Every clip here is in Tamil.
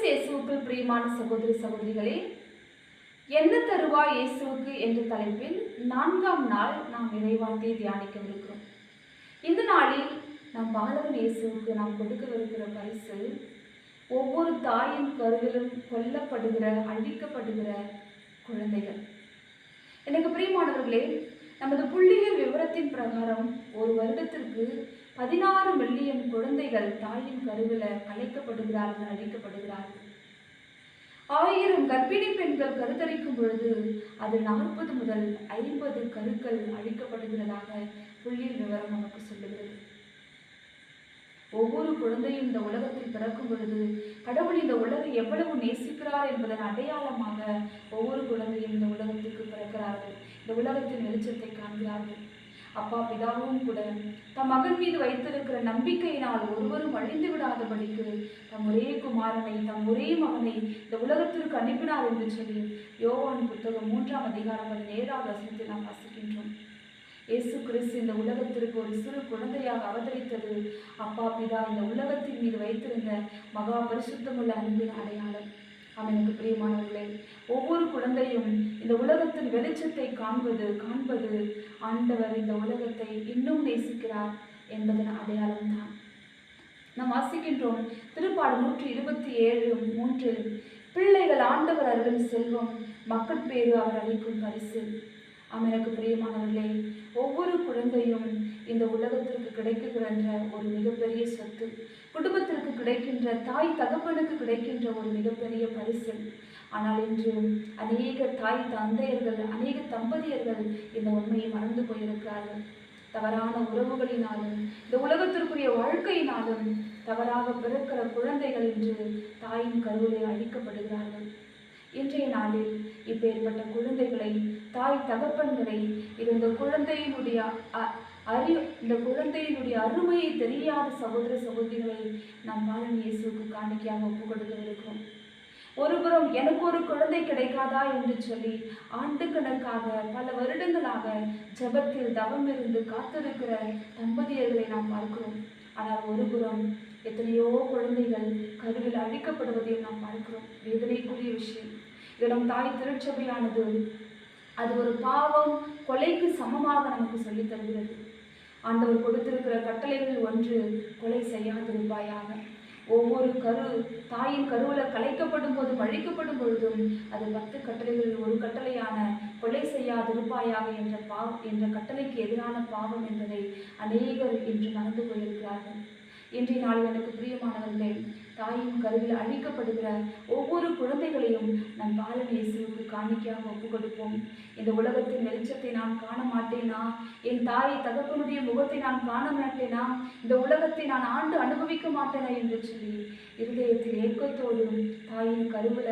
இயேசுவுக்குள் பிரியமான சகோதரி சகோதரிகளே, என்ன தருவாய் இயேசுவுக்கு என்ற தலைப்பில் 4ஆம் நாள் நாம் இறைவார்த்தையை தியானிக்கவிருக்கிறோம். இந்த நாளில் நம் பாலகன் இயேசுவுக்கு நாம் கொடுக்கவிருக்கிற பரிசு, ஒவ்வொரு தாயின் கருவிலும் கொல்லப்படுகிற அழிக்கப்படுகிற குழந்தைகள். எனக்கு பிரியமானவர்களே, நமது புள்ளியியல் விவரத்தின் பிரகாரம் ஒரு வருடத்திற்கு 16 மில்லியன் குழந்தைகள் தாயின் கருவில கலைக்கப்படுகிறார்கள், அழிக்கப்படுகிறார்கள். 1000 கர்ப்பிணி பெண்கள் கருத்தரிக்கும் பொழுது அது 40 முதல் 50 கருக்கள் அழிக்கப்படுகிறதாக புள்ளியியல் விவரம் நமக்கு சொல்லுகிறது. ஒவ்வொரு குழந்தையும் இந்த உலகத்தில் பிறக்கும் பொழுது கடவுள் இந்த உலகை எவ்வளவு நேசிக்கிறார் என்பதன் அடையாளமாக ஒவ்வொரு குழந்தையும் இந்த உலகத்துக்கு பிறக்கிறார்கள், இந்த உலகத்தின் வெளிச்சத்தை காண்கிறார்கள். அப்பா பிதாவும் கூட தம் மகன் மீது வைத்திருக்கிற நம்பிக்கையினால் ஒருவரும் அழிந்து விடாதபடிக்கு தம் ஒரே குமாரனை, தம் ஒரே மகனை இந்த உலகத்திற்கு அனுப்பினார் என்று சொல்லி யோவான் புத்தகம் 3ஆம் அதிகாரம் 17வது வசனத்தில் நாம் வாசிக்கின்றோம். இயேசு கிறிஸ்து இந்த உலகத்திற்கு ஒரு சிறு குழந்தையாக அவதரித்தது அப்பா பிதா இந்த உலகத்தின் மீது வைத்திருந்த மகா பரிசுத்தமுள்ள அன்பின் அடையாளம். அவனுக்கு பிரியமானவர்களே, ஒவ்வொரு குழந்தையும் இந்த உலகத்தின் வெளிச்சத்தை காண்பது ஆண்டவர் இந்த உலகத்தை இன்னும் நேசிக்கிறார் என்பதன் அடையாளம்தான். நாம் வாசிக்கின்றோம் திருப்பாடு 127:3, பிள்ளைகள் ஆண்டவர் அருளும் செல்வம், மக்கள் பேரு அவர் அளிக்கும் பரிசு. அவனுக்கு பிரியமானவர்களே, ஒவ்வொரு குழந்தையும் இந்த உலகத்திற்கு கிடைக்கின்ற ஒரு மிகப்பெரிய சொத்து, குடும்பத்திற்கு கிடைக்கின்ற தாய் தகப்பனுக்கு கிடைக்கின்ற ஒரு மிகப்பெரிய பரிசு. ஆனால் இன்று அநேக தாய் தந்தையர்கள், அநேக தம்பதியர்கள் இந்த உண்மையை மறந்து போயிருக்கிறார்கள். தவறான உறவுகளினாலும் இந்த உலகத்திற்குரிய வாழ்க்கையினாலும் தவறாக பிறக்கிற குழந்தைகள் இன்று தாயின் கருவிலே அழிக்கப்படுகிறார்கள். இன்றைய நாளில் இப்பேற்பட்ட குழந்தைகளை, தாய் தகப்பன்களை, இந்த குழந்தையினுடைய அருமையை தெரியாத சகோதர சகோதரிகளை நாம் பாலன் இயேசுவுக்கு காணிக்கையாக ஒப்புக் கொடுக்க இருக்கிறோம். ஒருபுறம் எனக்கு ஒரு குழந்தை கிடைக்காதா என்று சொல்லி ஆண்டுக்கணக்காக பல வருடங்களாக ஜெபத்தில் தவம் இருந்து காத்திருக்கிற தம்பதியர்களை நாம் பார்க்கிறோம். ஆனால் ஒருபுறம் எத்தனையோ குழந்தைகள் கருவில் அழிக்கப்படுவதையும் நாம் பார்க்கிறோம். வேதனைக்குரிய விஷயம். இடம் தாய் திருச்சபையானது அது ஒரு பாவம், கொலைக்கு சமமாக நமக்கு சொல்லித் தருகிறது. ஆண்டவர் கொடுத்திருக்கிற கட்டளைகள் ஒன்று, கொலை செய்யாதிருப்பாயாக. ஒவ்வொரு தாயின் கருவில கலைக்கப்படும் போதும் அழிக்கப்படும் பொழுதும் அது 10 கட்டளைகளில் ஒரு கட்டளையான கொலை செய்யாதிருப்பாயாக என்ற கட்டளைக்கு எதிரான பாவம் என்பதை அநேகர் இன்று மறந்து போயிருக்கிறார்கள். இன்றைய நாளில் எனக்கு பிரியமானவர்களே, தாயின் கருவில் அழிக்கப்படுகிற ஒவ்வொரு குழந்தைகளையும் நம் பாலன் இயேசுவுக்கு காணிக்கையாக ஒப்புக் கொடுப்போம். இந்த உலகத்தின் வெளிச்சத்தை நான் காண மாட்டேனா? என் தாய் தகப்பனுடைய முகத்தை நான் காண மாட்டேனா? இந்த உலகத்தை நான் ஆண்டு அனுபவிக்க மாட்டேனா என்று சொல்லி இருதயத்தில் ஏக்கத்தோடும் தாயின் கருவில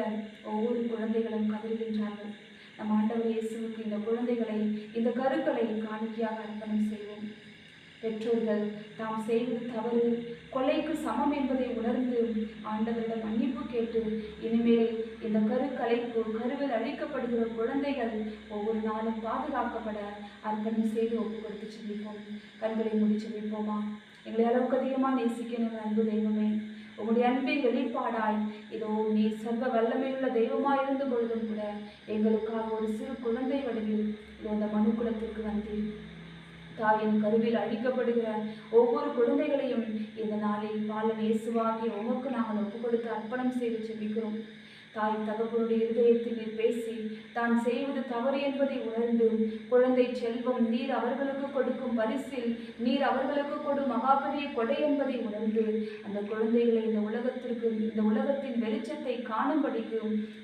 ஒவ்வொரு குழந்தைகளும் கதறுகின்றார்கள். நம் ஆண்டவர் இயேசுவுக்கு இந்த குழந்தைகளை, இந்த கருக்களை காணிக்கையாக அர்ப்பணம் செய்வோம். பெற்றோர்கள் தாம் செய்வது தவறு, கொலைக்கு சமம் என்பதை உணர்ந்து ஆண்டவரிடம் மன்னிப்பு கேட்டு இனிமேல் இந்த கருவில் அழிக்கப்படுகிற குழந்தைகள் ஒவ்வொரு நாளும் பாதுகாக்கப்பட அர்ப்பணம் செய்து ஒப்பு கொடுத்து செல்லிப்போம். கண்களை மூடி செல்லிப்போமா? எங்களை அளவுக்கு அதிகமாக நேசிக்கணும் அன்பு தெய்வமே, உங்களுடைய அன்பின் வெளிப்பாடாய் இதோ நீ சர்வ வல்லமையுள்ள தெய்வமாய் இருந்த பொழுதும் கூட எங்களுக்காக ஒரு சிறு குழந்தை வடிவில் இதோ அந்த மனுக்குலத்திற்கு வந்தீர். தாயின் கருவில் அழிக்கப்படுகிற ஒவ்வொரு குழந்தைகளையும் இந்த நாளில் பாலன் இயேசுவாகிய உமக்கு நாங்கள் ஒப்பு கொடுத்து அர்ப்பணம் செய்து செபிக்கிறோம். தாய் தகப்பனுடைய இருதயத்தில் நீர் பேசி தான் செய்வது தவறு என்பதை உணர்ந்து, குழந்தை செல்வம் நீர் அவர்களுக்கு கொடுக்கும் பரிசில் நீர் அவர்களுக்கு கொடும் மகாபெரிய கொடை என்பதை உணர்ந்து அந்த குழந்தைகளை இந்த உலகத்தின் வெளிச்சத்தை காணும்படிக்கு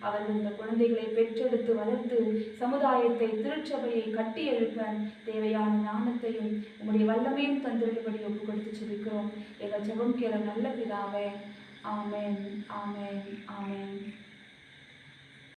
அவர்கள் இந்த குழந்தைகளை பெற்றெடுத்து வளர்த்து சமுதாயத்தை, திருச்சபையை கட்டி எழுப்ப தேவையான ஞானத்தையும் உங்களுடைய வல்லமையும் தந்திருப்படி ஒப்பு கொடுத்து செபிக்கிறோம். எங்கள் ஜெபம் கேள நல்ல பிதாவே. ஆமென், ஆமென், ஆமென்.